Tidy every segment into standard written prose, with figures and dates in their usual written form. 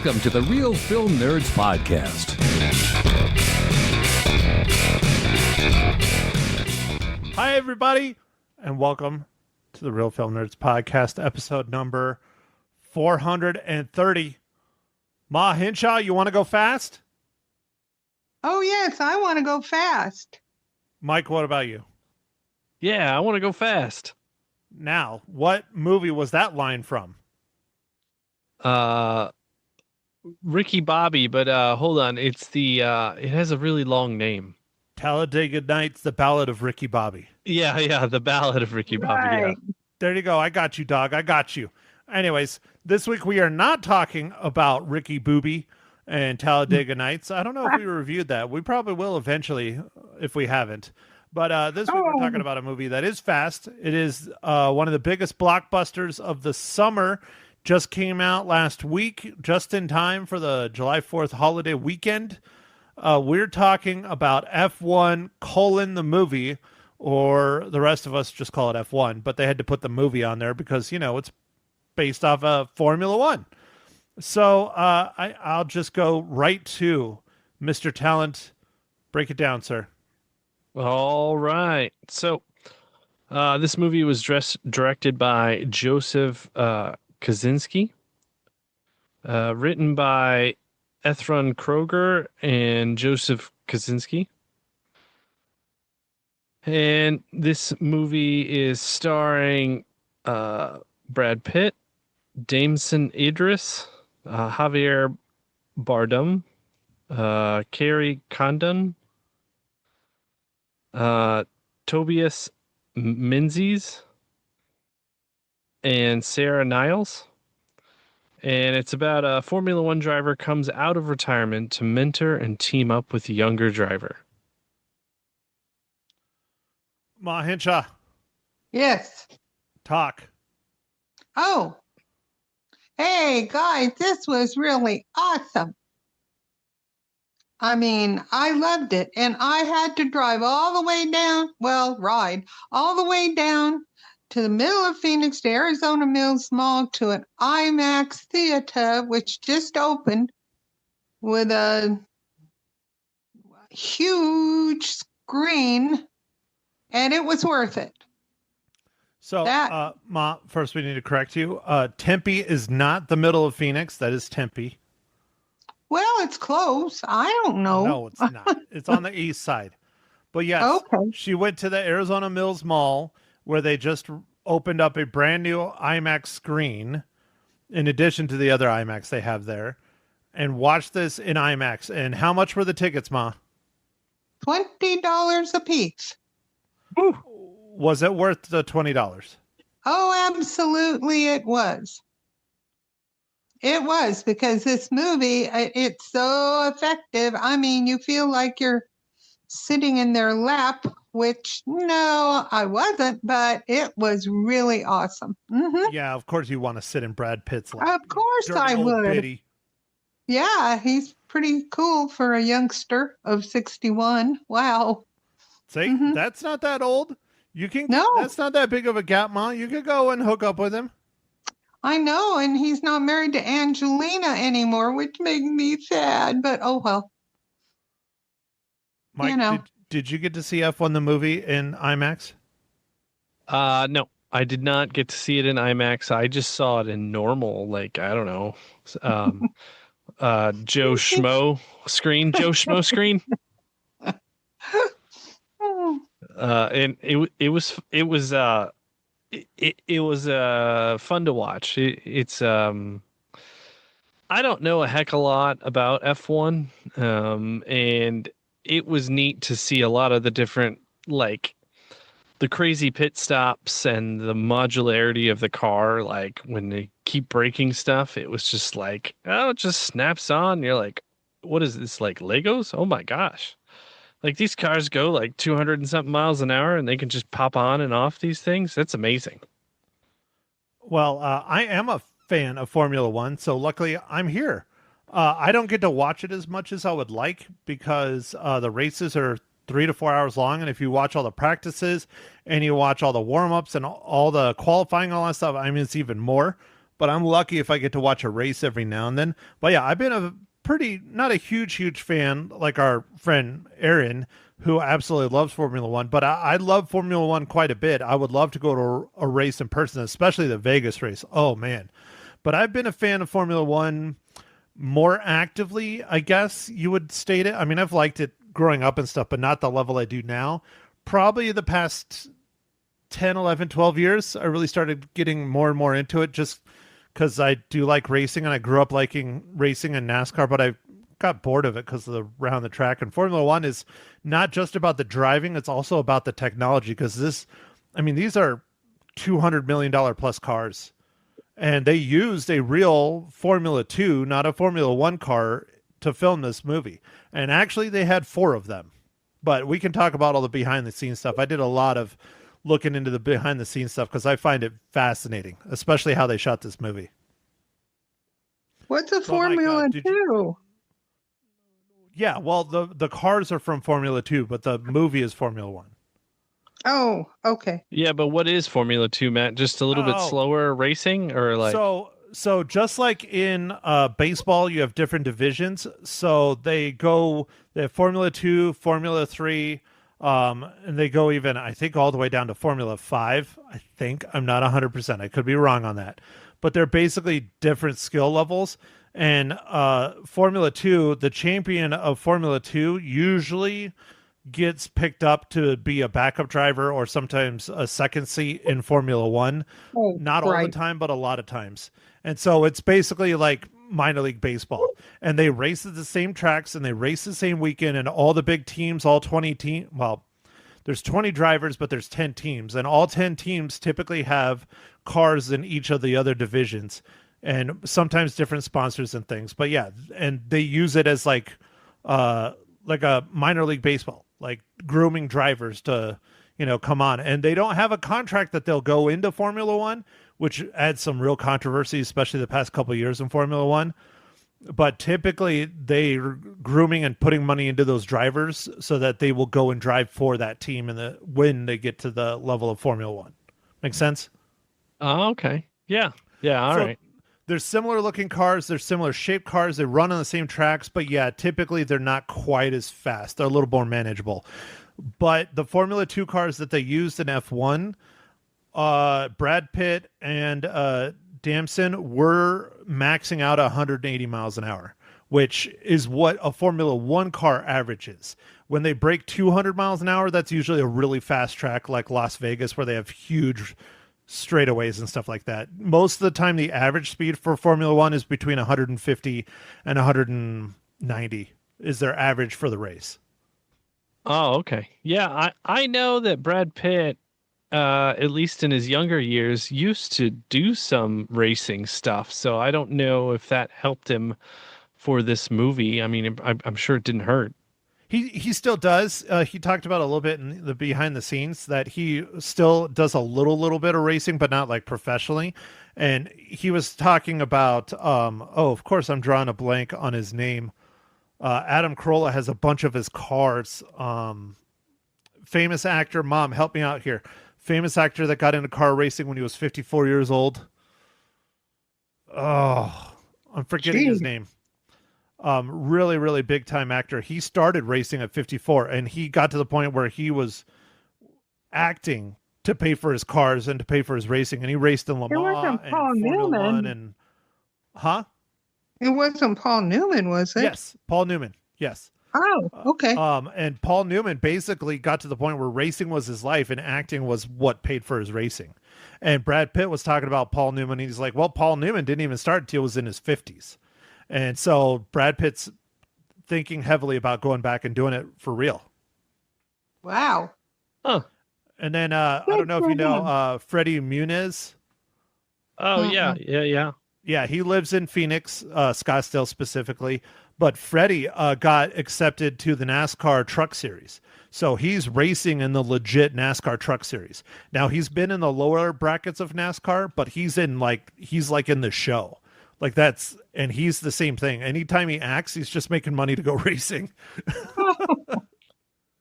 Welcome to the Real Film Nerds Podcast. Hi, everybody, and welcome to the Real Film Nerds Podcast, episode number 430. Ma Hinshaw, you want to go fast? Oh, yes, I want to go fast. Mike, what about you? Yeah, I want to go fast. Now, what movie was that line from? Ricky Bobby, but hold on, it's it has a really long name. Talladega Nights, The Ballad of Ricky Bobby. Yeah, the Ballad of Ricky Bobby. Right. Yeah. There you go. I got you, dog. I got you. Anyways, this week we are not talking about Ricky Booby and Talladega Nights. I don't know if we reviewed that. We probably will eventually if we haven't. But this week we're talking about a movie that is fast. It is one of the biggest blockbusters of the summer. Just came out last week, just in time for the July 4th holiday weekend. We're talking about F1 : the movie, or the rest of us just call it F1, but they had to put the movie on there because, you know, it's based off of Formula One. So I'll just go right to Mr. Talent. Break it down, sir. All right. So this movie was directed by Joseph Kosinski, written by Ethron Kroger and Joseph Kosinski. And this movie is starring Brad Pitt, Damson Idris, Javier Bardem, Kerry Condon, Tobias Menzies, and Sarah Niles. And it's about a Formula One driver comes out of retirement to mentor and team up with a younger driver. Ma Hinshaw, Yes. talk. Oh, hey, guys, this was really awesome. I mean, I loved it. And I had to drive all the way down, ride all the way down to the middle of Phoenix, to Arizona Mills Mall, to an IMAX theater, which just opened with a huge screen, and it was worth it. So, Ma, first we need to correct you. Tempe is not the middle of Phoenix. That is Tempe. Well, it's close. I don't know. No, it's not. It's on the east side. But yes, Okay. she went to the Arizona Mills Mall, where they just opened up a brand new IMAX screen, in addition to the other IMAX they have there, and watched this in IMAX. And how much were the tickets, Ma? $20 a piece. Was it worth the $20? Oh, absolutely it was. It was, because this movie, it's so effective. I mean, you feel like you're sitting in their lap, which, no, I wasn't, but it was really awesome. Mm-hmm. Yeah, of course you want to sit in Brad Pitt's lap. Of course Dirty I old would. biddy. Yeah, he's pretty cool for a youngster of 61. Wow. See, Mhm. that's not that old. You can. No. That's not that big of a gap, Ma. You could go and hook up with him. I know, and he's not married to Angelina anymore, which made me sad, but oh well. Mike, You know. did you get to see F1 the movie in IMAX? No, I did not get to see it in IMAX. I just saw it in normal, like, I don't know, Joe Schmo screen. Oh, And it was fun to watch. It's I don't know a heck of a lot about F1, and it was neat to see a lot of the different, like, the crazy pit stops and the modularity of the car. Like, when they keep breaking stuff, it was just like, oh, it just snaps on. You're like, what is this, like Legos? Oh my gosh. Like, these cars go like 200 and something miles an hour and they can just pop on and off these things. That's amazing. Well, I am a fan of Formula One, so luckily I'm here. I don't get to watch it as much as I would like because the races are 3 to 4 hours long, and if you watch all the practices and you watch all the warm-ups and all the qualifying, all that stuff, I mean, it's even more. but I'm lucky if I get to watch a race every now and then. But yeah, I've been not a huge fan like our friend Aaron, who absolutely loves Formula One, but I love Formula One quite a bit. I would love to go to a race in person, especially the Vegas race. Oh man. But I've been a fan of Formula One more actively, I guess you would state it. I mean, I've liked it growing up and stuff, but not the level I do now. Probably the past 10, 11, 12 years, I really started getting more and more into it just because I do like racing, and I grew up liking racing and NASCAR, but I got bored of it because of the around the track. And Formula One is not just about the driving, it's also about the technology, because these are $200 million plus cars. And they used a real Formula 2, not a Formula 1 car, to film this movie. And actually, they had 4 of them. But we can talk about all the behind-the-scenes stuff. I did a lot of looking into the behind-the-scenes stuff because I find it fascinating, especially how they shot this movie. What's a Formula 2? Yeah, well, the cars are from Formula 2, but the movie is Formula 1. Oh, okay. Yeah, but what is Formula 2, Matt? Just a little bit slower racing, or like? So just like in baseball, you have different divisions. So they have Formula 2, Formula 3, and they go even, I think, all the way down to Formula 5. I think. I'm not 100%. I could be wrong on that. But they're basically different skill levels. And Formula 2, the champion of Formula 2 usually gets picked up to be a backup driver or sometimes a second seat in Formula 1. Not all the time, but a lot of times. And so it's basically like minor league baseball. And they race at the same tracks and they race the same weekend, and all the big teams, all 20 teams, well, there's 20 drivers, but there's 10 teams. And all 10 teams typically have cars in each of the other divisions and sometimes different sponsors and things. But yeah, and they use it as like a minor league baseball, like grooming drivers to, come on. And they don't have a contract that they'll go into Formula One, which adds some real controversy, especially the past couple of years in Formula One. But typically they're grooming and putting money into those drivers so that they will go and drive for that team when they get to the level of Formula One. Make sense? Oh, okay. Yeah. Yeah. All right. There's similar looking cars. There's similar shaped cars. They run on the same tracks, but yeah, typically they're not quite as fast. They're a little more manageable. But the Formula 2 cars that they used in F1, Brad Pitt and Damson were maxing out 180 miles an hour, which is what a Formula 1 car averages. When they break 200 miles an hour, that's usually a really fast track like Las Vegas, where they have huge straightaways and stuff like that. Most of the time, the average speed for Formula 1 is between 150 and 190 is their average for the race. Oh, okay. Yeah, I know that Brad Pitt, at least in his younger years, used to do some racing stuff. So I don't know if that helped him for this movie. I mean, I'm sure it didn't hurt. He still does. He talked about a little bit in the behind the scenes that he still does a little bit of racing, but not like professionally. And he was talking about, of course, I'm drawing a blank on his name. Adam Carolla has a bunch of his cars. Famous actor, Mom, help me out here. Famous actor that got into car racing when he was 54 years old. Oh, I'm forgetting his name. Really, really big time actor. He started racing at 54, and he got to the point where he was acting to pay for his cars and to pay for his racing. And he raced in Le Mans and Formula One and It wasn't Paul Newman, was it? Yes, Paul Newman. Yes. Oh, okay. And Paul Newman basically got to the point where racing was his life and acting was what paid for his racing. And Brad Pitt was talking about Paul Newman. And he's like, well, Paul Newman didn't even start until he was in his 50s. And so Brad Pitt's thinking heavily about going back and doing it for real. Wow. Huh. And then I don't know if you know Freddie Muniz. Oh, yeah. Yeah, he lives in Phoenix, Scottsdale specifically. But Freddie got accepted to the NASCAR Truck Series. So he's racing in the legit NASCAR Truck Series. Now, he's been in the lower brackets of NASCAR, but he's in in the show. Like and he's the same thing. Anytime he acts, he's just making money to go racing.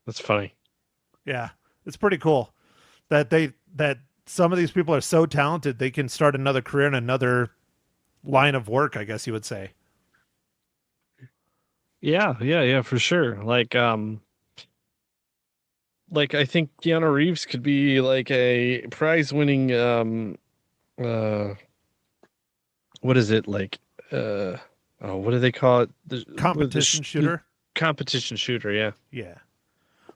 That's funny. Yeah, it's pretty cool that some of these people are so talented they can start another career in another line of work, I guess you would say. Yeah, for sure. Like I think Keanu Reeves could be like a prize-winning uh what is it like what do they call it? Competition shooter. Competition shooter, yeah. Yeah.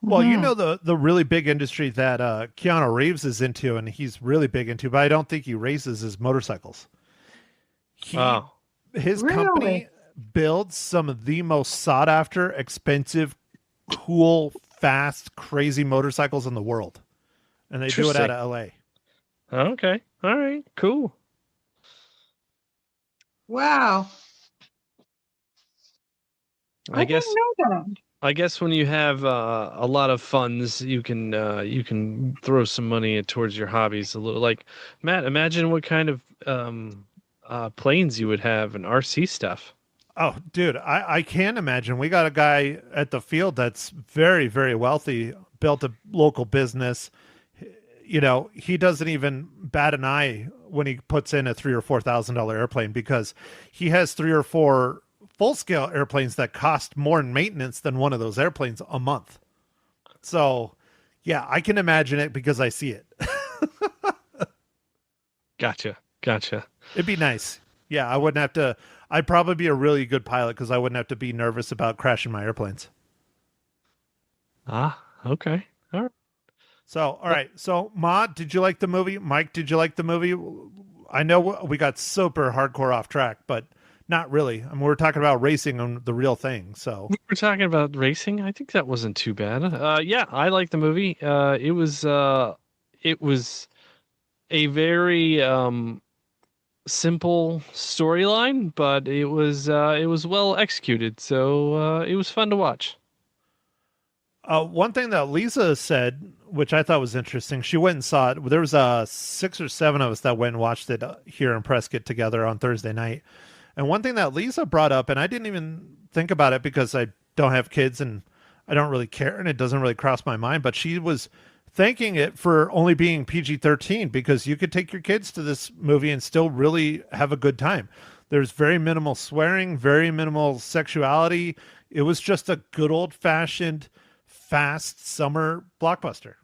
Well, you Mhm. know the really big industry that Keanu Reeves is into, and he's really big into, but I don't think he races his motorcycles. Oh, His company Really? builds some of the most sought after, expensive, cool, fast, crazy motorcycles in the world, and they do it out interesting. of LA. Okay. All right. Cool. Wow. I I didn't guess know that. I guess when you have a lot of funds, you can throw some money towards your hobbies a little. Like Matt, imagine what kind of planes you would have and RC stuff. Oh, dude, I can't imagine. We got a guy at the field that's very, very wealthy, built a local business. You know, he doesn't even bat an eye when he puts in a $3,000 or $4,000 airplane because he has 3 or 4 full scale airplanes that cost more in maintenance than one of those airplanes a month. So, yeah, I can imagine it because I see it. Gotcha. It'd be nice. Yeah, I wouldn't have to. I'd probably be a really good pilot because I wouldn't have to be nervous about crashing my airplanes. Ah, okay. All right. So, all right. So, Ma, did you like the movie? Mike, did you like the movie? I know we got super hardcore off track, but not really. I mean, we're talking about racing on the real thing. So, We're talking about racing. I think that wasn't too bad. Yeah, I like the movie. It was a very simple storyline, but it was well executed. So it was fun to watch. one thing that Lisa said, which I thought was interesting, she went and saw it. There was 6 or 7 of us that went and watched it here in Prescott together on Thursday night. And one thing that Lisa brought up, and I didn't even think about it because I don't have kids and I don't really care and it doesn't really cross my mind, but she was thanking it for only being PG-13 because you could take your kids to this movie and still really have a good time. There's very minimal swearing, very minimal sexuality. It was just a good old-fashioned, fast summer blockbuster.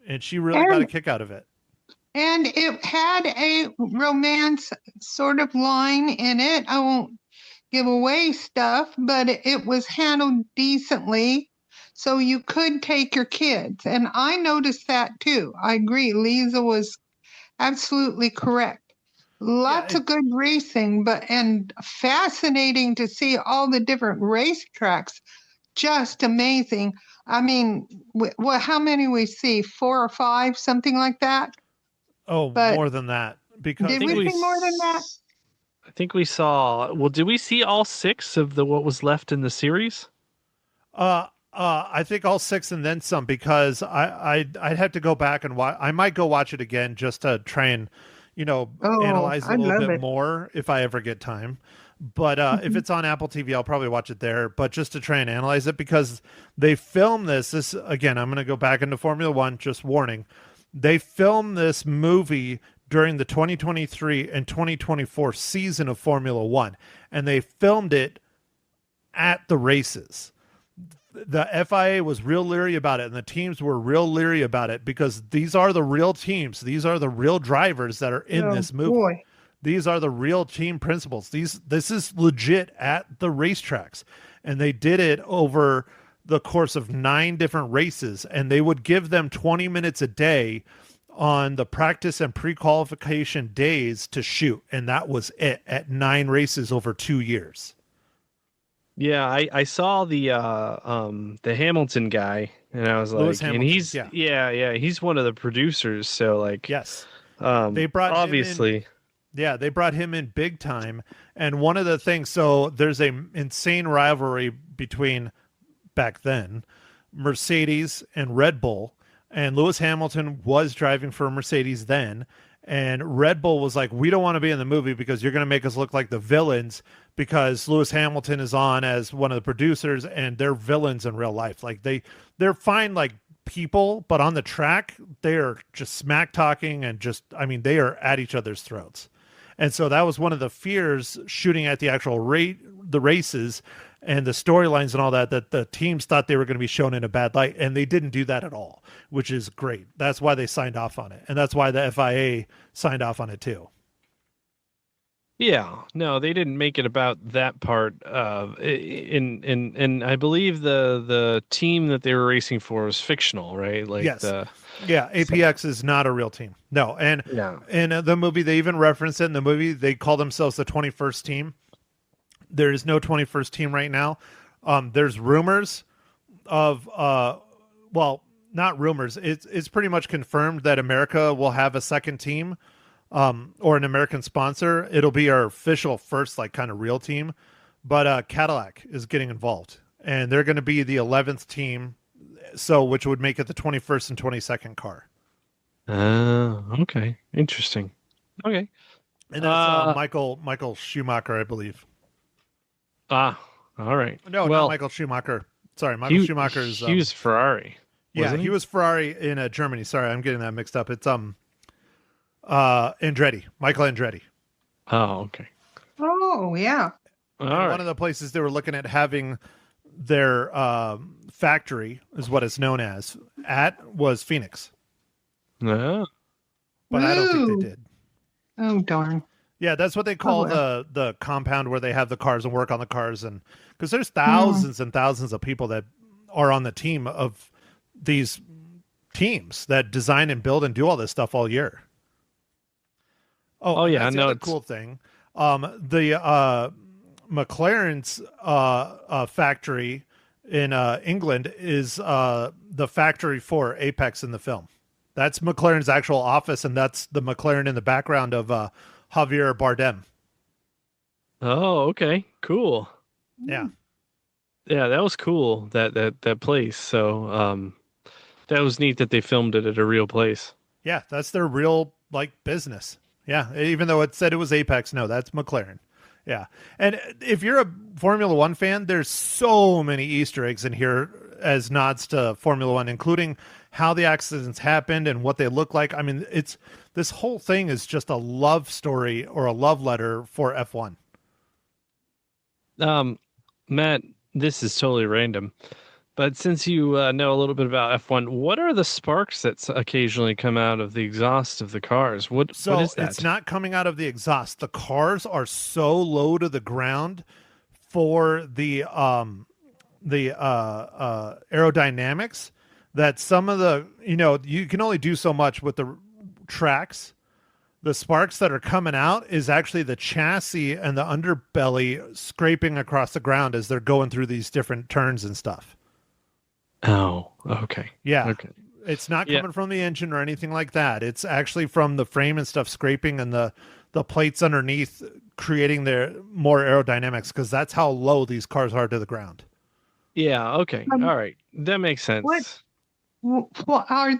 And she really got a And kick out of it. and it had a romance sort of line in it. I won't give away stuff, but it was handled decently. So you could take your kids. And I noticed that too. I agree. Lisa was absolutely correct. Yeah, Lots of good racing, and fascinating to see all the different racetracks. Just amazing. I mean, well, how many we see? 4 or 5, something like that. oh, But more than that. Because did think we we see more than that? I think we saw. Well, did we see all 6 of the what was left in the series? I think all 6 and then some because I'd have to go back and watch. I might go watch it again just to try and, Oh, analyze a I little love bit it. more if I ever get time. But if it's on Apple TV, I'll probably watch it there. But just to try and analyze it because they filmed this. This again, I'm going to go back into Formula One. Just warning, they filmed this movie during the 2023 and 2024 season of Formula One, and they filmed it at the races. The FIA was real leery about it and the teams were real leery about it because these are the real teams. These are the real drivers that are in Oh, this movie. boy. These are the real team principals. This is legit at the racetracks. And they did it over the course of 9 different races and they would give them 20 minutes a day on the practice and pre-qualification days to shoot. And that was it at 9 races over 2 years. Yeah, I saw the Hamilton guy, and I was Lewis like, and Hamilton, he's yeah. yeah, he's one of the producers. So like, Yes. They brought him in. obviously, Yeah, they brought him in big time. And one of the things, so there's a insane rivalry between back then Mercedes and Red Bull. And Lewis Hamilton was driving for Mercedes then. And Red Bull was like, we don't want to be in the movie because you're going to make us look like the villains because Lewis Hamilton is on as one of the producers and they're villains in real life. Like they're fine like people, but on the track, they're just smack talking and just, I mean, they are at each other's throats. And so that was one of the fears shooting at the actual the races and the storylines and all that the teams thought they were going to be shown in a bad light, and they didn't do that at all, which is great. That's why they signed off on it, and that's why the FIA signed off on it too. Yeah, no, they didn't make it about that part of and I believe the team that they were racing for was fictional, right? Like yes. APX is not a real team. No. And in the movie, they even reference it in the movie. They call themselves the 21st team. There is no 21st team right now. There's rumors of, well, not rumors. It's pretty much confirmed that America will have a second team, or an American sponsor. It'll be our official first, like, kind of real team. But Cadillac is getting involved, and they're going to be the 11th team. So, which would make it the 21st and 22nd car. Okay. Interesting. Okay. And that's Michael Schumacher, I believe. All right. No, not Michael Schumacher. Sorry, Michael Schumacher is... he was Ferrari. Yeah, he was Ferrari in Germany. Sorry, I'm getting that mixed up. It's Andretti. Michael Andretti. Oh, okay. Oh, yeah. One of the places they were looking at having their factory, is what it's known as, was Phoenix. Yeah. But I don't think they did. Oh, darn. Yeah, that's what they call the compound where they have the cars and work on the cars, and because there's thousands and thousands of people that are on the team of these teams that design and build and do all this stuff all year. Yeah, that's the other cool thing. The McLaren's factory in England is the factory for Apex in the film. That's McLaren's actual office, and that's the McLaren in the background of Javier Bardem. Oh, okay, cool. Yeah, that was cool. That place. So that was neat that they filmed it at a real place. Yeah, that's their real business. Yeah, even though it said it was Apex, no, that's McLaren. Yeah, and if you're a Formula One fan, there's so many Easter eggs in here as nods to Formula One, including how the accidents happened and what they look like. I mean, this whole thing is just a love story or a love letter for F1. Matt, this is totally random, but since you know a little bit about F1, what are the sparks that occasionally come out of the exhaust of the cars? What is that? It's not coming out of the exhaust. The cars are so low to the ground for the aerodynamics that some of the, you can only do so much with the tracks. The sparks that are coming out is actually the chassis and the underbelly scraping across the ground as they're going through these different turns and stuff. Oh, okay. Yeah. Okay. It's not coming from the engine or anything like that. It's actually from the frame and stuff scraping and the plates underneath creating their more aerodynamics, because that's how low these cars are to the ground. Yeah. Okay. All right. That makes sense. Well, are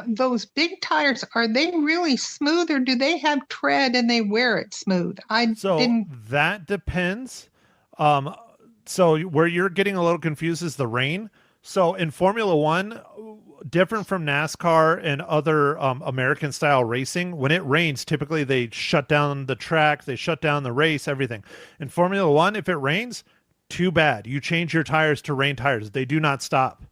those big tires, are they really smooth, or do they have tread and they wear it smooth? That depends. So where you're getting a little confused is the rain. So in Formula One, different from NASCAR and other American style racing, when it rains, typically they shut down the track, they shut down the race, everything. In Formula One, if it rains, too bad. You change your tires to rain tires. They do not stop.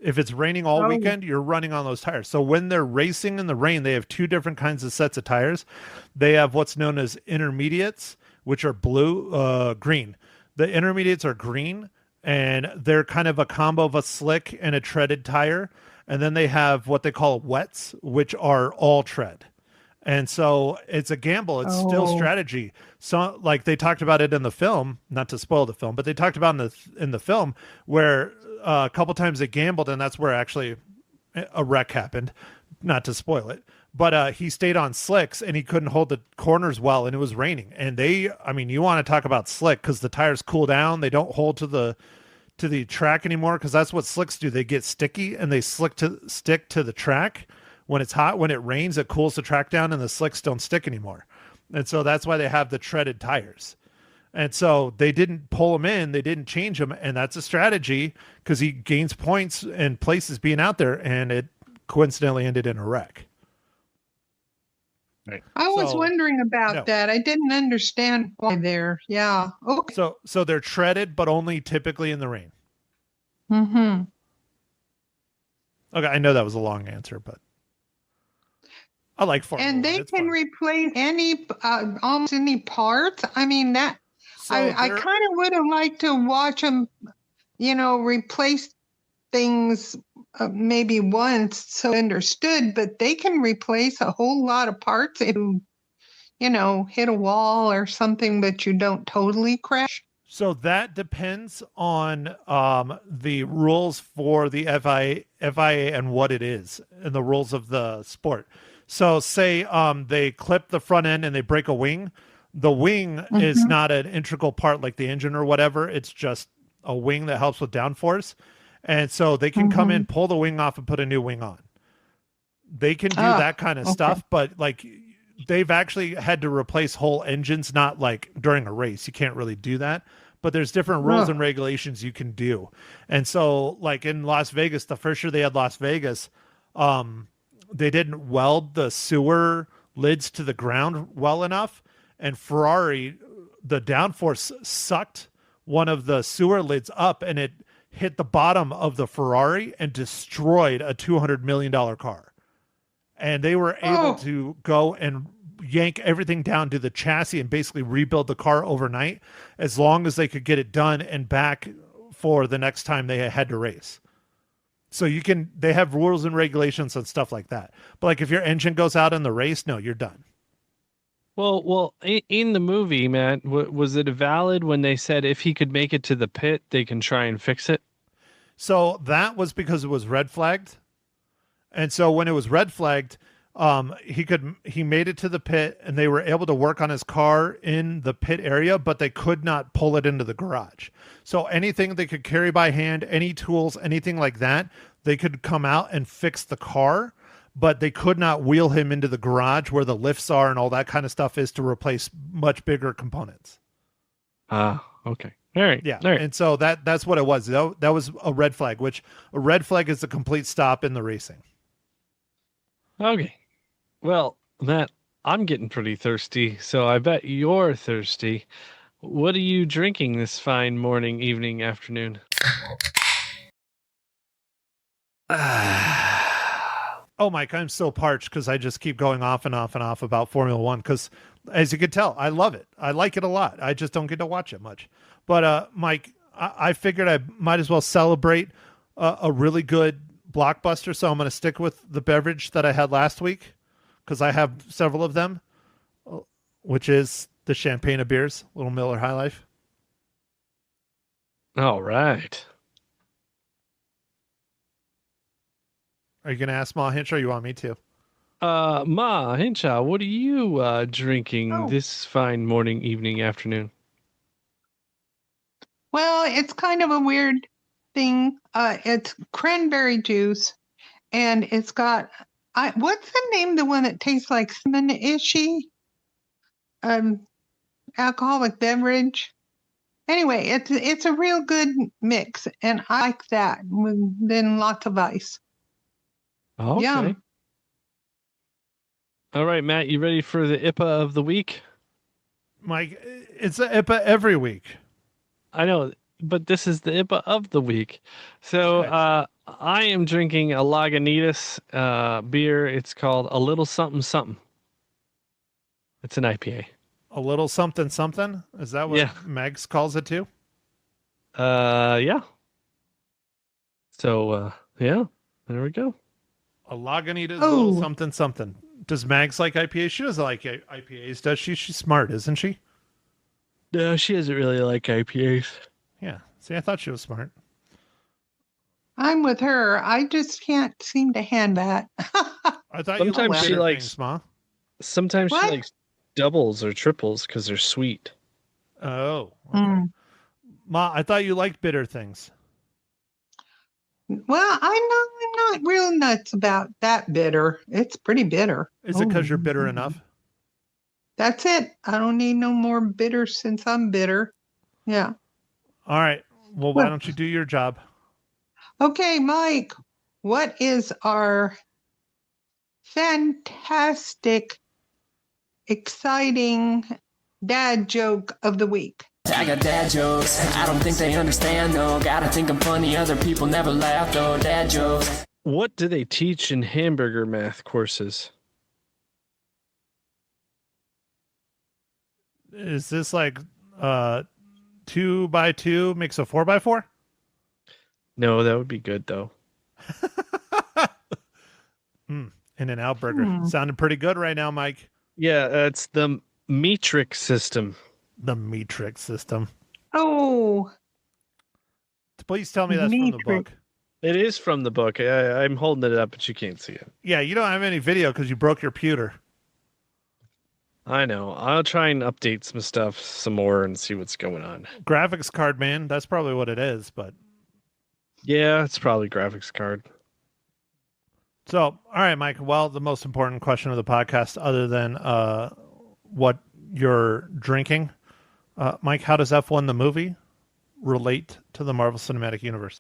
If it's raining all weekend, you're running on those tires. So when they're racing in the rain, they have two different kinds of sets of tires. They have what's known as intermediates, which are green. The intermediates are green, and they're kind of a combo of a slick and a treaded tire. And then they have what they call wets, which are all tread. And so it's a gamble. It's still strategy. So like they talked about it in the film, not to spoil the film, but they talked about in the film where a couple times they gambled, and that's where actually a wreck happened, not to spoil it. But he stayed on slicks, and he couldn't hold the corners well, and it was raining. And you want to talk about slick, because the tires cool down. They don't hold to the track anymore, because that's what slicks do. They get sticky, and they stick to the track. When it's hot, when it rains, it cools the track down, and the slicks don't stick anymore. And so that's why they have the treaded tires. And so they didn't pull him in, they didn't change him, and that's a strategy, because he gains points and places being out there, and it coincidentally ended in a wreck. Right. I was So, wondering about no. that. I didn't understand why there. Yeah. Okay. So they're treaded, but only typically in the rain. Mm-hmm. Okay, I know that was a long answer, but I like Formula And 1. they It's can fun. replace almost any parts. I mean, that So I they're- kind of would have liked to watch them, replace things maybe once so understood, but they can replace a whole lot of parts if you hit a wall or something, but you don't totally crash. So that depends on the rules for the FIA and what it is and the rules of the sport. So say they clip the front end and they break a wing. The wing is not an integral part like the engine or whatever. It's just a wing that helps with downforce. And so they can come in, pull the wing off and put a new wing on. They can do that kind of stuff, but like they've actually had to replace whole engines, not like during a race. You can't really do that, but there's different rules and regulations you can do. And so like in Las Vegas, the first year they had Las Vegas, they didn't weld the sewer lids to the ground well enough. And Ferrari, the downforce sucked one of the sewer lids up and it hit the bottom of the Ferrari and destroyed a $200 million car. And they were able to go and yank everything down to the chassis and basically rebuild the car overnight as long as they could get it done and back for the next time they had to race. So they have rules and regulations and stuff like that. But like if your engine goes out in the race, no, you're done. Well, in the movie, Matt, was it valid when they said if he could make it to the pit, they can try and fix it? So that was because it was red flagged. And so when it was red flagged, he made it to the pit and they were able to work on his car in the pit area, but they could not pull it into the garage. So anything they could carry by hand, any tools, anything like that, they could come out and fix the car, but they could not wheel him into the garage where the lifts are and all that kind of stuff is to replace much bigger components. Okay. All right. Yeah. All right. And so that's what it was. That was a red flag, which a red flag is a complete stop in the racing. Okay. Well, Matt, I'm getting pretty thirsty, so I bet you're thirsty. What are you drinking this fine morning, evening, afternoon? Oh, Mike, I'm so parched because I just keep going off and off and off about Formula One because, as you can tell, I love it. I like it a lot. I just don't get to watch it much. But, Mike, I figured I might as well celebrate a really good blockbuster, so I'm going to stick with the beverage that I had last week because I have several of them, which is the champagne of beers, Little Miller High Life. All right. Are you going to ask Ma Hinch or you want me to? Ma Hinshaw, what are you drinking this fine morning, evening, afternoon? Well, it's kind of a weird thing. It's cranberry juice, and it's got what's the name? The one that tastes like cinnamon-ishy, alcoholic beverage. Anyway, it's a real good mix, and I like that. Then lots of ice. Okay. Yum. All right, Matt, you ready for the IPA of the week? Mike, it's a IPA every week. I know, but this is the IPA of the week. So I am drinking a Lagunitas beer. It's called A Little Something Something. It's an IPA. A little something something? Is that what Megs calls it too? Yeah. So, yeah, there we go. A Lagunitas little something something. Does Mags like IPAs? She doesn't like IPAs, does she? She's smart, isn't she? No, she doesn't really like IPAs. Yeah. See, I thought she was smart. I'm with her. I just can't seem to hand that. I thought sometimes she likes things, Ma. Sometimes she likes doubles or triples because they're sweet. Oh. Okay. Ma, I thought you liked bitter things. Well, I'm not real nuts about that bitter. It's pretty bitter. Is it because you're bitter enough? That's it. I don't need no more bitter since I'm bitter. Yeah. All right. Well, why don't you do your job? Okay, Mike, what is our fantastic exciting dad joke of the week. I got dad jokes. I don't think they understand though. Gotta think I'm funny. Other people never laugh though. Dad jokes. What do they teach in hamburger math courses? Is this like 2 by 2 makes a 4 by 4? No, that would be good though. In-N-Out Burger. Sounding pretty good right now, Mike. Yeah, it's the metric system. The metric system. Oh, Please tell me that's from the Metric. book. It is from the book. I'm holding it up, but you can't see it. Yeah, you don't have any video because you broke your pewter. I know. I'll try and update some stuff some more and see what's going on. Graphics card, man. That's probably what it is. But Yeah, it's probably graphics card. so, all right, Mike. Well, the most important question of the podcast, other than what you're drinking, Mike, how does F1 the movie relate to the Marvel Cinematic Universe?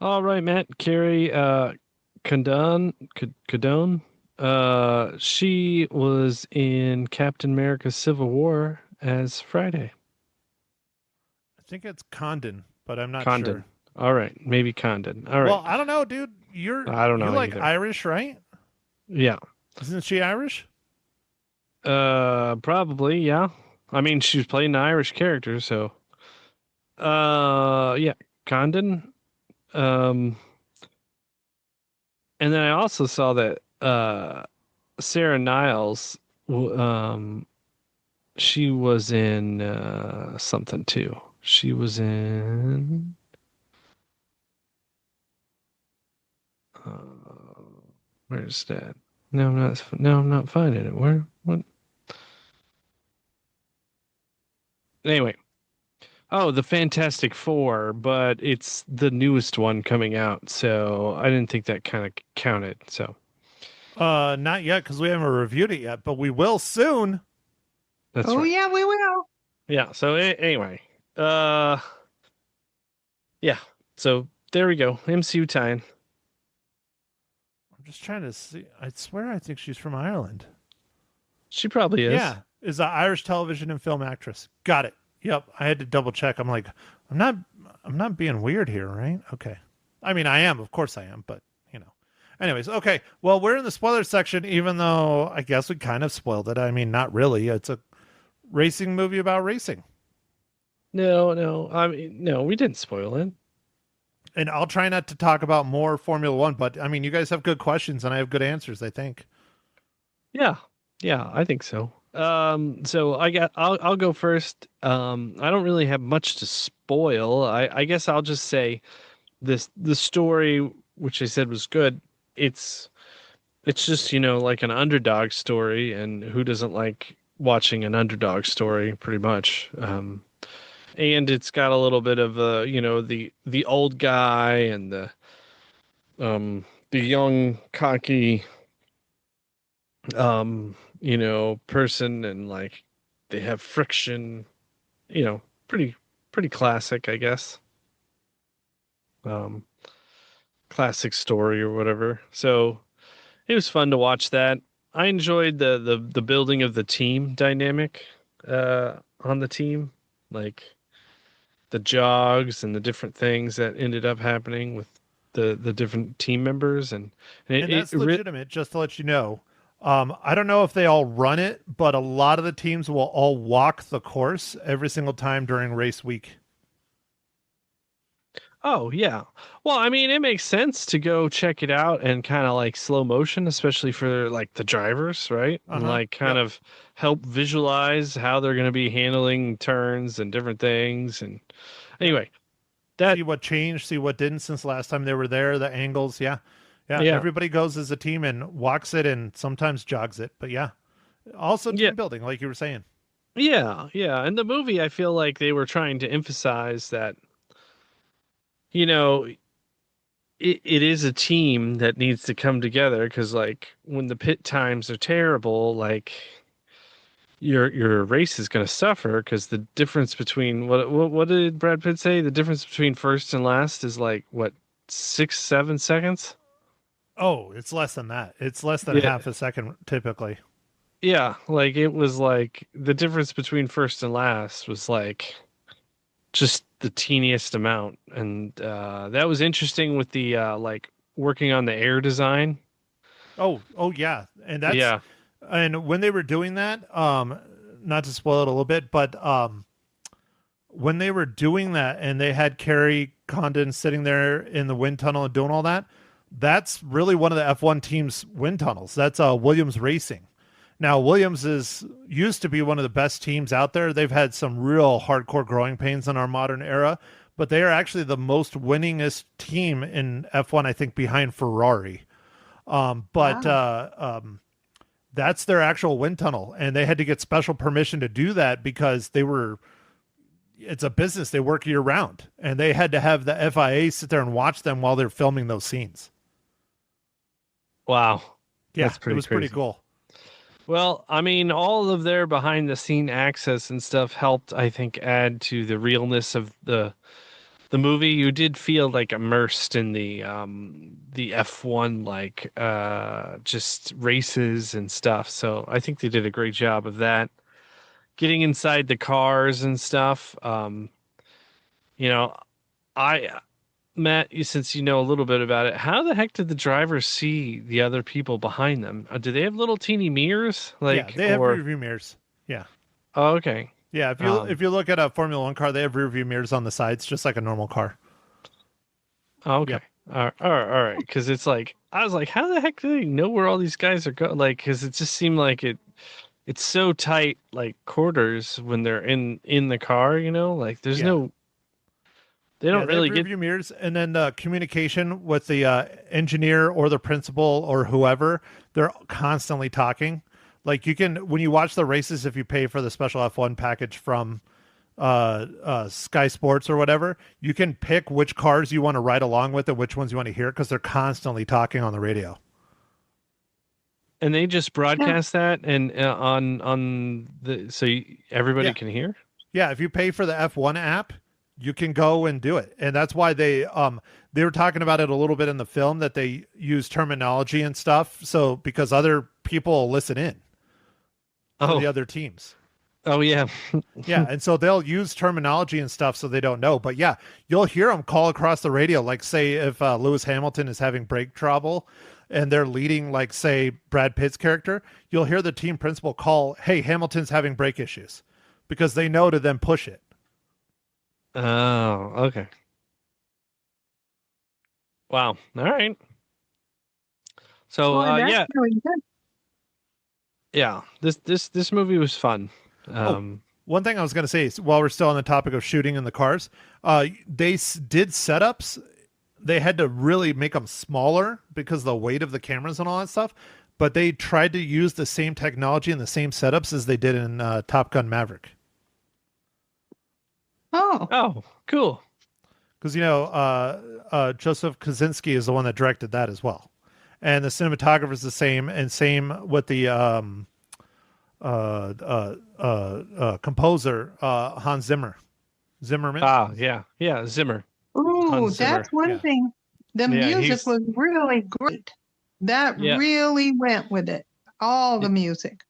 All right, Matt. Kerry Condon. She was in Captain America Civil War as Friday. I think it's Condon, but I'm not Condon. sure. All right, maybe Condon. All right. Well, I don't know, dude. I don't know You're like either. Irish, right? Yeah. Isn't she Irish? Probably, yeah. I mean, she was playing an Irish character, so. Yeah, Condon. And then I also saw that Sarah Niles, she was in something too. She was in. Where's that? No, I'm not finding it. Where? What? Anyway. Oh, the Fantastic Four, but it's the newest one coming out, so I didn't think that kind of counted. So Not yet, because we haven't reviewed it yet, but we will soon. that's oh right. yeah, we will. Yeah. So anyway, yeah. So there we go. MCU tie-in. I'm just trying to see. I swear, I think she's from Ireland. She probably is. Yeah, is an Irish television and film actress. Got it. Yep, I had to double check. I'm like, I'm not being weird here, right? Okay. I mean, I am, of course I am, but you know. Anyways, okay. Well, we're in the spoiler section, even though I guess we kind of spoiled it. I mean, not really. It's a racing movie about racing. No. I mean, no, we didn't spoil it. And I'll try not to talk about more Formula One, but I mean, you guys have good questions and I have good answers, I think. Yeah, I think so. So I'll go first. I don't really have much to spoil. I guess I'll just say the story, which I said was good. It's just, like an underdog story, and who doesn't like watching an underdog story, pretty much. And it's got a little bit of the old guy and the young cocky person, and like they have friction, pretty classic, I guess. Classic story or whatever. So it was fun to watch that. I enjoyed the building of the team dynamic on the team, like the jogs and the different things that ended up happening with the different team members, and that's legitimate, just to let you know. I don't know if they all run it, but a lot of the teams will all walk the course every single time during race week. Oh, yeah. Well, I mean, it makes sense to go check it out and kind of like slow motion, especially for like the drivers, right? And like kind of help visualize how they're going to be handling turns and different things. And anyway, See what changed, see what didn't since last time they were there, the angles. Yeah. Everybody goes as a team and walks it and sometimes jogs it. But yeah, also team building, like you were saying. Yeah. And the movie, I feel like they were trying to emphasize that, it is a team that needs to come together, because like when the pit times are terrible, like, your race is going to suffer because the difference between what did Brad Pitt say? The difference between first and last is like what 6-7 seconds. Oh, it's less than that. It's less than Yeah. half a second typically. Yeah, like it was like the difference between first and last was like just the teeniest amount, and that was interesting with the like working on the air design. Oh yeah, and that's Yeah. and when they were doing that, not to spoil it a little bit, but when they were doing that and they had Kerry Condon sitting there in the wind tunnel and doing all that, that's really one of the F1 team's wind tunnels. That's Williams Racing. Now, Williams used to be one of the best teams out there. They've had some real hardcore growing pains in our modern era, but they are actually the most winningest team in F1, I think, behind Ferrari. That's their actual wind tunnel, and they had to get special permission to do that because it's a business. They work year round, and they had to have the FIA sit there and watch them while they're filming those scenes. Wow. Yeah, That's pretty it was pretty crazy. cool. Well, I mean, all of their behind the scene access and stuff helped, I think, add to the realness of the movie. You did feel like immersed in the F1 like just races and stuff. So I think they did a great job of that. Getting inside the cars and stuff. You know, Matt, since you know a little bit about it, how the heck did the drivers see the other people behind them? Do they have little teeny mirrors? Like, Yeah, they have rear view mirrors. Yeah. Oh, okay. Yeah, if you look at a Formula One car, they have rear view mirrors on the sides, just like a normal car. Oh, okay. Yep. All right. Because it's like I was like, how the heck do they know where all these guys are going? Like, because it just seemed like it's so tight, like quarters when they're in the car. You know, like there's no. They don't really rear get view mirrors, and then communication with the engineer or the principal or whoever. They're constantly talking. Like you can, when you watch the races, if you pay for the special F1 package from Sky Sports or whatever, you can pick which cars you want to ride along with and which ones you want to hear because they're constantly talking on the radio. And they just broadcast that and on the everybody can hear. Yeah, if you pay for the F1 app, you can go and do it. And that's why they were talking about it a little bit in the film that they use terminology and stuff. So because other people will listen in. For the other teams. Oh yeah. Yeah, and so they'll use terminology and stuff so they don't know. But yeah, you'll hear them call across the radio. Like say if Lewis Hamilton is having brake trouble and they're leading, like say Brad Pitt's character, you'll hear the team principal call, "Hey, Hamilton's having brake issues," because they know to then push it. Oh, okay. Wow. All right. So That's really good. Yeah, this movie was fun. One thing I was going to say is, while we're still on the topic of shooting in the cars, they did setups. They had to really make them smaller because of the weight of the cameras and all that stuff. But they tried to use the same technology and the same setups as they did in Top Gun Maverick. Oh, cool. Because, Joseph Kosinski is the one that directed that as well. And the cinematographer is the same, and same with the composer, Hans Zimmerman. Yeah, Zimmer. Ooh, that's one thing. The music was really great. That really went with it. All the music.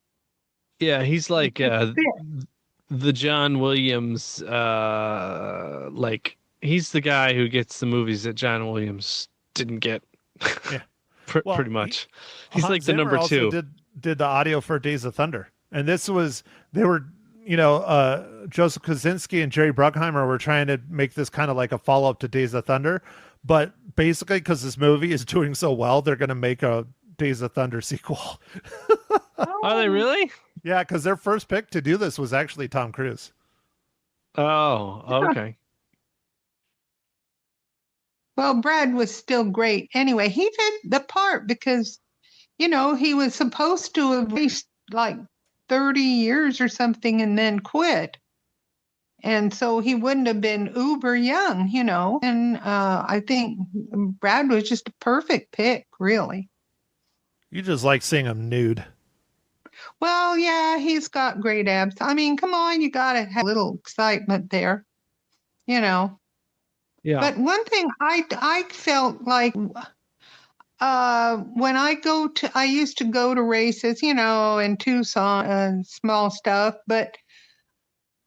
Yeah, he's like the John Williams, he's the guy who gets the movies that John Williams didn't get. Yeah. Pretty much. He's Hans like the Zimmer number two. Also did the audio for Days of Thunder. And Joseph Kosinski and Jerry Bruckheimer were trying to make this kind of like a follow-up to Days of Thunder. But basically, because this movie is doing so well, they're going to make a Days of Thunder sequel. Are they really? Yeah, because their first pick to do this was actually Tom Cruise. Oh, okay. Well, Brad was still great. Anyway, he did the part because, he was supposed to have raced like 30 years or something and then quit. And so he wouldn't have been uber young, And I think Brad was just a perfect pick, really. You just like seeing him nude. Well, yeah, he's got great abs. I mean, come on, you got to have a little excitement there, you know. Yeah. But one thing I felt like when I used to go to races, in Tucson and small stuff, but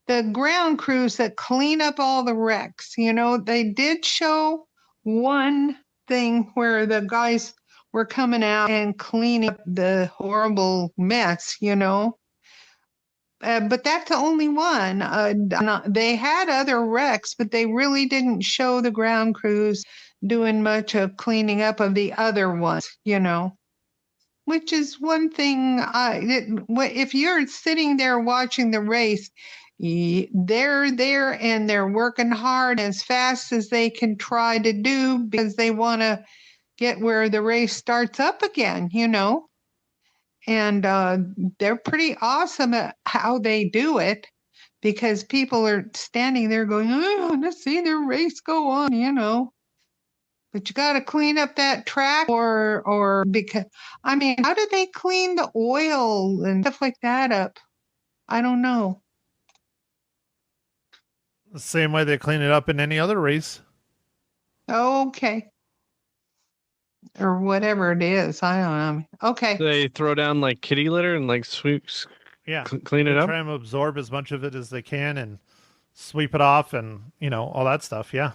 the ground crews that clean up all the wrecks, they did show one thing where the guys were coming out and cleaning up the horrible mess, but that's the only one. They had other wrecks, but they really didn't show the ground crews doing much of cleaning up of the other ones, which is one thing. If you're sitting there watching the race, they're there and they're working hard as fast as they can try to do because they want to get where the race starts up again, and they're pretty awesome at how they do it because people are standing there going, oh, let's see their race go on, but you got to clean up that track or because, I mean, how do they clean the oil and stuff like that up? I don't know. The same way they clean it up in any other race. Okay. Or whatever it is. I don't know. Okay. They throw down like kitty litter and like sweeps, clean it They up. try and absorb as much of it as they can and sweep it off and, all that stuff. Yeah.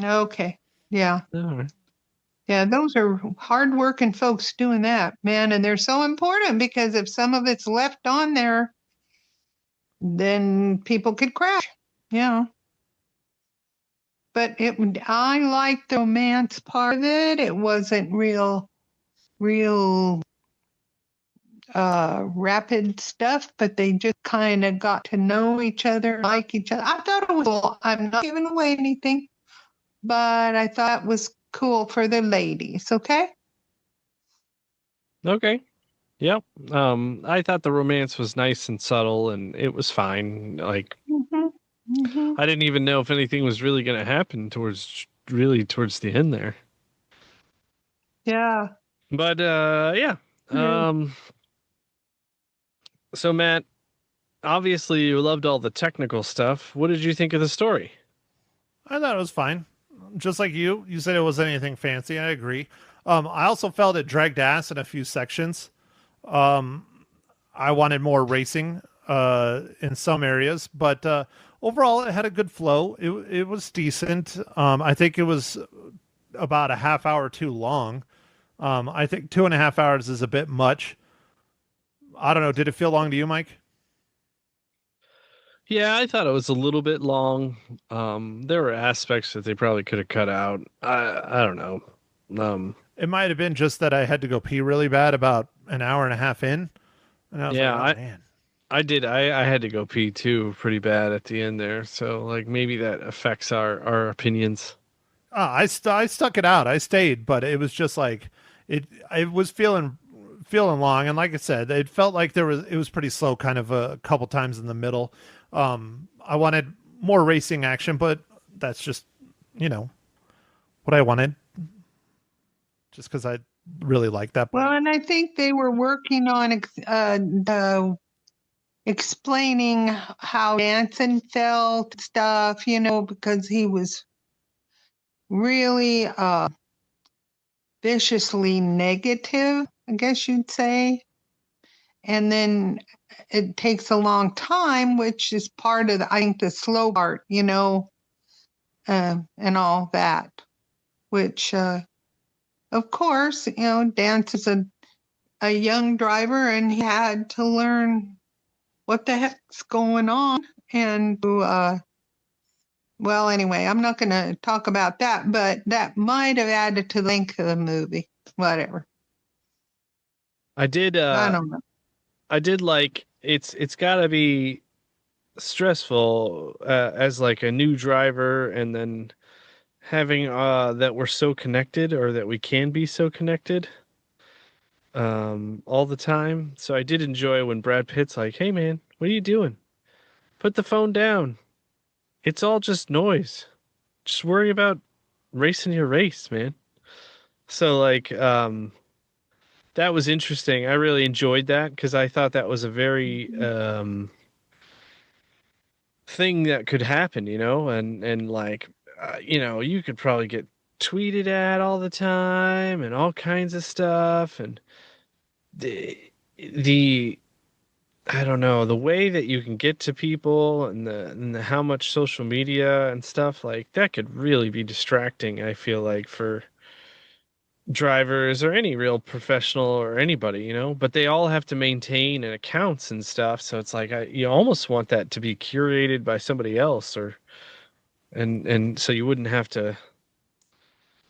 Okay. Yeah. All right. Yeah, those are hardworking folks doing that, man. And they're so important because if some of it's left on there, then people could crash. Yeah. But I liked the romance part of it. It wasn't real rapid stuff, but they just kind of got to know each other, like each other. I thought it was cool. I'm not giving away anything, but I thought it was cool for the ladies. Okay. Okay. Yep. I thought the romance was nice and subtle, and it was fine. Like, I didn't even know if anything was really going to happen towards the end there. Yeah. But yeah. So Matt, obviously you loved all the technical stuff. What did you think of the story? I thought it was fine. Just like you said it wasn't anything fancy. I agree. I also felt it dragged ass in a few sections. I wanted more racing in some areas, but overall it had a good flow. It was decent. I think it was about a half hour too long. I think 2.5 hours is a bit much. I don't know. Did it feel long to you, Mike? Yeah, I thought it was a little bit long. There were aspects that they probably could have cut out. I don't know. It might have been just that I had to go pee really bad about an hour and a half in. And I was like, oh, man. I did. I had to go pee too pretty bad at the end there. So like maybe that affects our opinions. I stuck it out. I stayed, but it was just like it was feeling long. And like I said, it felt like it was pretty slow kind of a couple times in the middle. I wanted more racing action, but that's just, what I wanted. Just because I really like that. Well, and I think they were working on explaining how Damson felt, stuff, because he was really viciously negative, I guess you'd say. And then it takes a long time, which is part of, I think, the slow part, and all that, which, of course, Dance is a young driver and he had to learn what the heck's going on. And, well, anyway, I'm not going to talk about that, but that might have added to the length of the movie. Whatever. I did. I don't know. I did like it's got to be stressful as like a new driver, and then having that we're so connected, or that we can be so connected all the time. So I did enjoy when Brad Pitt's like, "Hey man, what are you doing? Put the phone down. It's all just noise. Just worry about racing your race, man." So like that was interesting. I really enjoyed that because I thought that was a very thing that could happen, and like, you could probably get tweeted at all the time and all kinds of stuff. And the I don't know, the way that you can get to people and the how much social media and stuff like that could really be distracting, I feel like, for drivers or any real professional or anybody, but they all have to maintain an accounts and stuff. So it's like, you almost want that to be curated by somebody else, and so you wouldn't have to,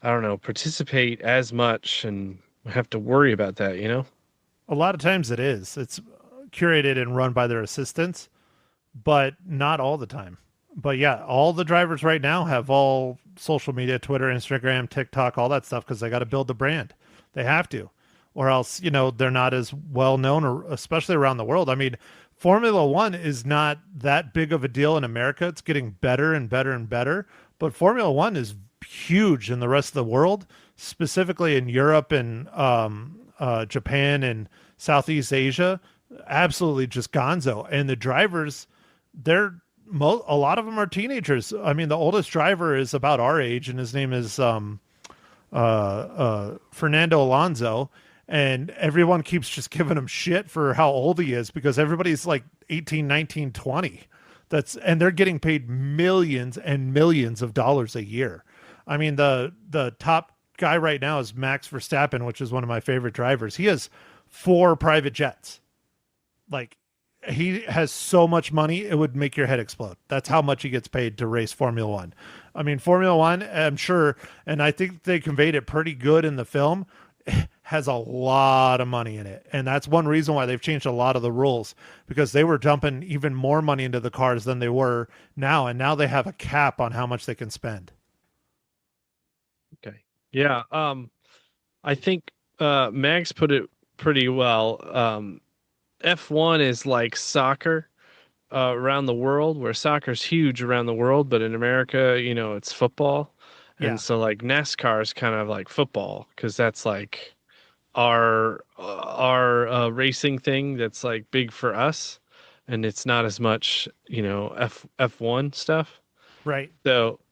I don't know, participate as much and have to worry about that, A lot of times it is. It's curated and run by their assistants, but not all the time. But yeah, all the drivers right now have all social media, Twitter, Instagram, TikTok, all that stuff, because they got to build the brand. They have to, or else, they're not as well known, or especially around the world. I mean, Formula One is not that big of a deal in America. It's getting better and better and better, but Formula One is huge in the rest of the world, specifically in Europe and Japan and Southeast Asia. Absolutely just gonzo. And the drivers, a lot of them are teenagers. I mean, the oldest driver is about our age, and his name is Fernando Alonso. And everyone keeps just giving him shit for how old he is, because everybody's like 18, 19, 20. And they're getting paid millions and millions of dollars a year. I mean, the top guy right now is Max Verstappen, which is one of my favorite drivers. He has 4 private jets. Like, he has so much money, it would make your head explode. That's how much he gets paid to race Formula One. I mean, Formula One, I'm sure, and I think they conveyed it pretty good in the film, has a lot of money in it. And that's one reason why they've changed a lot of the rules, because they were dumping even more money into the cars than they were now. And now they have a cap on how much they can spend. Okay. Yeah. I think Max put it pretty well. F1 is like soccer around the world, where soccer's huge around the world, but in America, it's football. And Yeah. so like NASCAR is kind of like football, because that's like our racing thing that's like big for us, and it's not as much, F1 stuff. Right.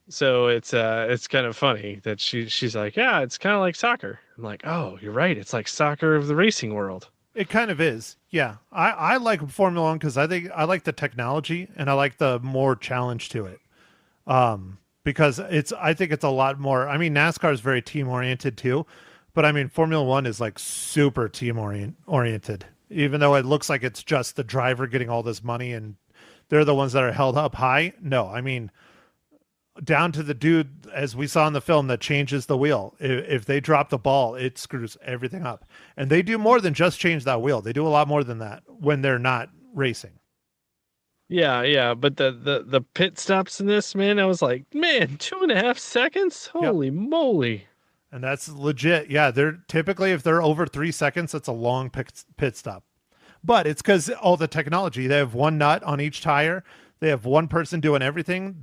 So it's kind of funny that she's like, yeah, it's kind of like soccer. I'm like, oh, you're right. It's like soccer of the racing world. It kind of is. Yeah. I like Formula One because I think I like the technology, and I like the more challenge to it. Because I think it's a lot more. I mean, NASCAR is very team oriented too, but I mean, Formula One is like super team oriented, even though it looks like it's just the driver getting all this money and they're the ones that are held up high. No, I mean, down to the dude, as we saw in the film, that changes the wheel. If they drop the ball, it screws everything up. And they do more than just change that wheel. They do a lot more than that when they're not racing. Yeah, but the pit stops in this, man, I was like, man, 2.5 seconds? Holy moly. And that's legit. Yeah, they're typically, if they're over 3 seconds, it's a long pit stop. But it's because all the technology. They have one nut on each tire. They have one person doing everything.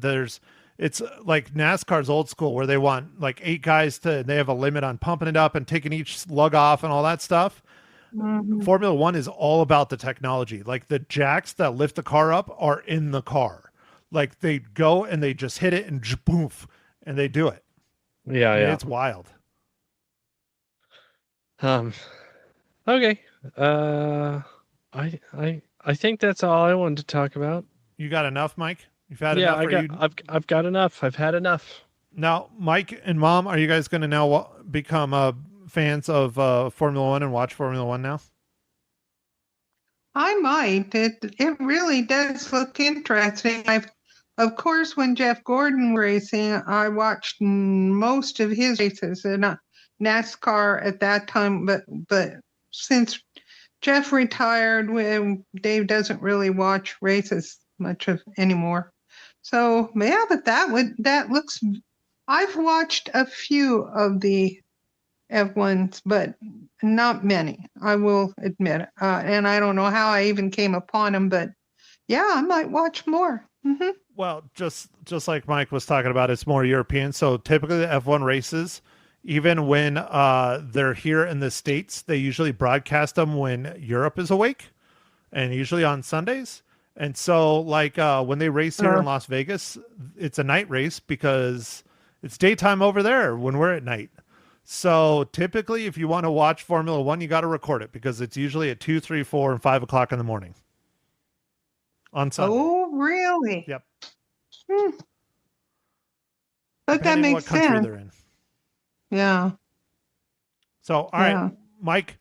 It's like NASCAR's old school, where they want like 8 guys they have a limit on pumping it up and taking each lug off and all that stuff. Mm-hmm. Formula One is all about the technology. Like, the jacks that lift the car up are in the car. Like, they go and they just hit it and boof, and they do it. Yeah. It's wild. Okay. I think that's all I wanted to talk about. You got enough, Mike? You've had enough? I've got enough. I've had enough. Now, Mike and Mom, are you guys going to now become fans of Formula One and watch Formula One now? I might. It really does look interesting. Of course, when Jeff Gordon was racing, I watched most of his races, and NASCAR at that time. But since Jeff retired, Dave doesn't really watch races much anymore. So yeah, but that looks. I've watched a few of the F1s, but not many, I will admit. And I don't know how I even came upon them, but yeah, I might watch more. Mm-hmm. Well, just like Mike was talking about, it's more European. So typically the F1 races even when they're here in the States, they usually broadcast them when Europe is awake, and usually on Sundays. And so, like, when they race here in Las Vegas, it's a night race because it's daytime over there when we're at night. So typically, if you want to watch Formula One, you got to record it because it's usually at 2, 3, 4, and 5 o'clock in the morning on Sunday. Oh, really? Yep. But that Depending makes what country sense. they're in. Yeah. So, all right, Mike,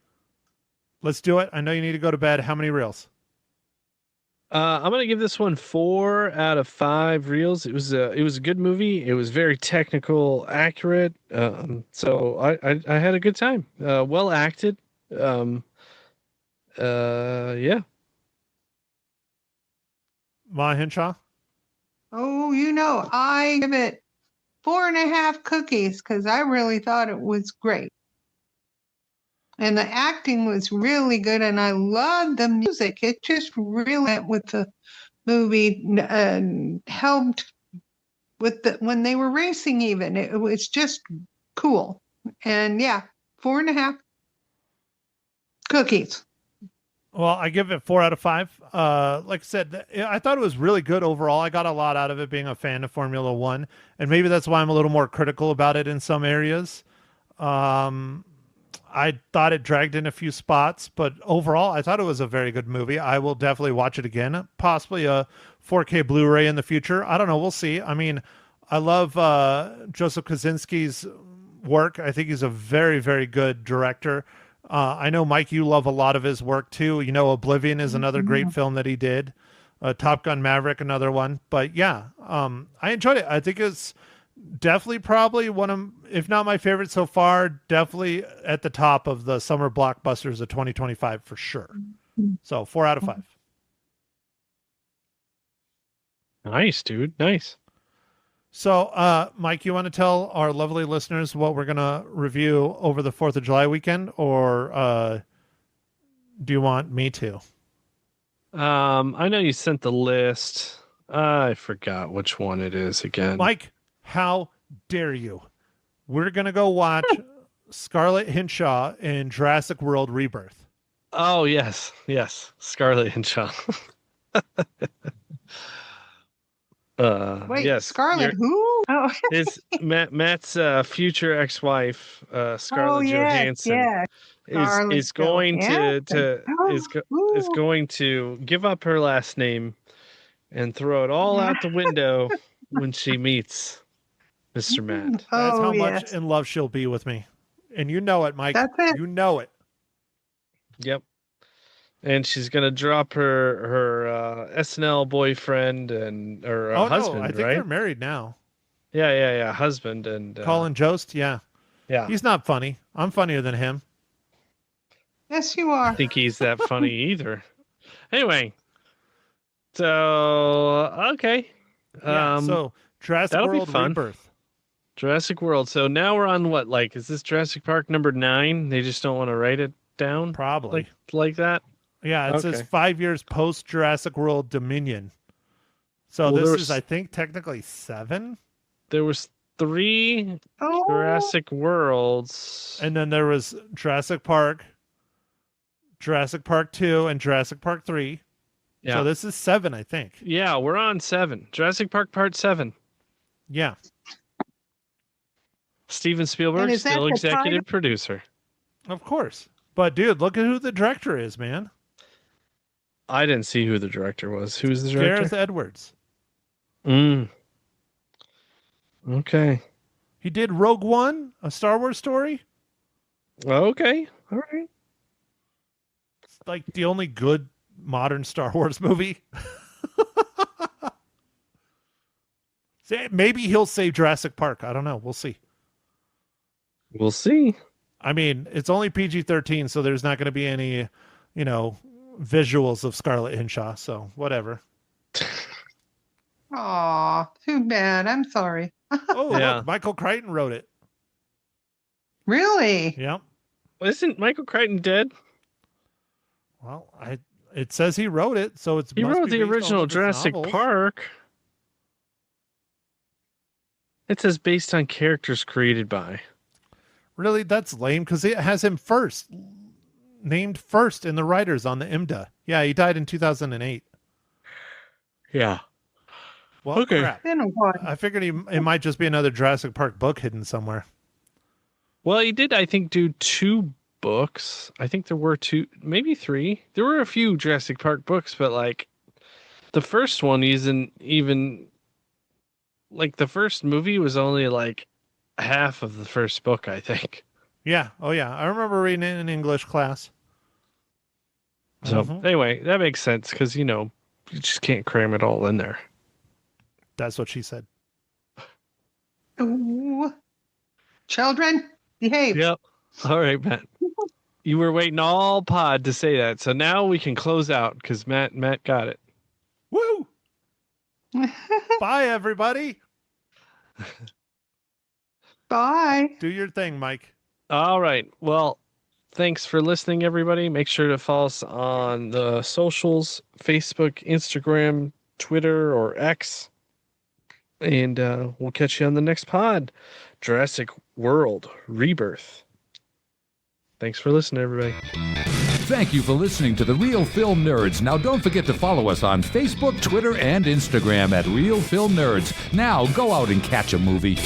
let's do it. I know you need to go to bed. How many reels? I'm gonna give this one 4 out of 5 reels. It was a good movie. It was very technical, accurate. So I had a good time. Well acted. Yeah. Ma Hinshaw? Oh, I give it 4.5 cookies because I really thought it was great. And the acting was really good, and I loved the music. It just really went with the movie and helped with when they were racing even. It was just cool. And yeah, 4.5 cookies. Well, I give it 4 out of 5. Like I said, I thought it was really good overall. I got a lot out of it being a fan of Formula One, and maybe that's why I'm a little more critical about it in some areas. I thought it dragged in a few spots, but overall, I thought it was a very good movie. I will definitely watch it again, possibly a 4K Blu-ray in the future. I don't know. We'll see. I mean, I love Joseph Kosinski's work. I think he's a very, very good director. I know, Mike, you love a lot of his work too. Oblivion is another great film that he did. Top Gun Maverick, another one. But yeah, I enjoyed it. I think it's definitely probably one of, if not my favorite so far, definitely at the top of the summer blockbusters of 2025 for sure. So 4 out of 5. Nice, dude. Nice. So, Mike, you want to tell our lovely listeners what we're going to review over the 4th of July weekend, or do you want me to? I know you sent the list. I forgot which one it is again. Mike, how dare you? We're going to go watch Scarlett Hinshaw in Jurassic World Rebirth. Oh, yes. Yes. Scarlett Johansson. Wait, yes, Scarlett who? Oh, It's Matt's future ex-wife, Scarlett Johansson, is going is going to give up her last name and throw it all out the window when she meets Mr. Matt. That's how much in love she'll be with me. And you know it, Mike. That's it. You know it. Yep. And she's gonna drop her SNL boyfriend and or husband, no, I think right? they're married now. Yeah. Husband and Colin Jost, yeah. He's not funny. I'm funnier than him. Yes, you are. I think he's that funny either. Anyway, so okay. So Jurassic World Rebirth. Jurassic World. So now we're on what? Like, is this Jurassic Park number 9? They just don't want to write it down, probably like that. Yeah, it says 5 years post Jurassic World Dominion. So this is, I think, technically 7. There was 3 Jurassic Worlds, and then there was Jurassic Park 2, and Jurassic Park 3. Yeah. So this is 7, I think. Yeah, we're on 7. Jurassic Park Part 7. Yeah. Steven Spielberg, still executive producer. Of course. But dude, look at who the director is, man. I didn't see who the director was. Who's the director? Gareth Edwards. Okay. He did Rogue One, a Star Wars story. Okay. All right. It's like the only good modern Star Wars movie. Maybe he'll save Jurassic Park. I don't know. We'll see. We'll see. I mean, it's only PG-13, so there's not going to be any, visuals of Scarlett Hinshaw. So whatever. Aw, too bad. I'm sorry. Look, Michael Crichton wrote it. Really? Yep. Isn't Michael Crichton dead? Well, it says he wrote it, so he wrote the original Jurassic Park. It says based on characters created by. Really? That's lame because it has him named first in the writers on the IMDb. Yeah, he died in 2008. Yeah. Well, Okay. crap. Been a while. I figured it might just be another Jurassic Park book hidden somewhere. Well, he did, I think, do 2 books. I think there were 2, maybe 3. There were a few Jurassic Park books, but like the first one isn't even like the first movie was only like half of the first book, I think. Yeah. Oh, yeah. I remember reading it in English class. So Mhm. anyway, that makes sense because, you know, you just can't cram it all in there. That's what she said. Ooh. Children, behave. Yep. All right, Matt. You were waiting all pod to say that. So now we can close out because Matt got it. Woo! Bye, everybody. Bye. Do your thing, Mike. All right. Well, thanks for listening, everybody. Make sure to follow us on the socials, Facebook, Instagram, Twitter, or X. And we'll catch you on the next pod. Jurassic World Rebirth. Thanks for listening, everybody. Thank you for listening to The Real Film Nerds. Now, don't forget to follow us on Facebook, Twitter, and Instagram at Real Film Nerds. Now, go out and catch a movie.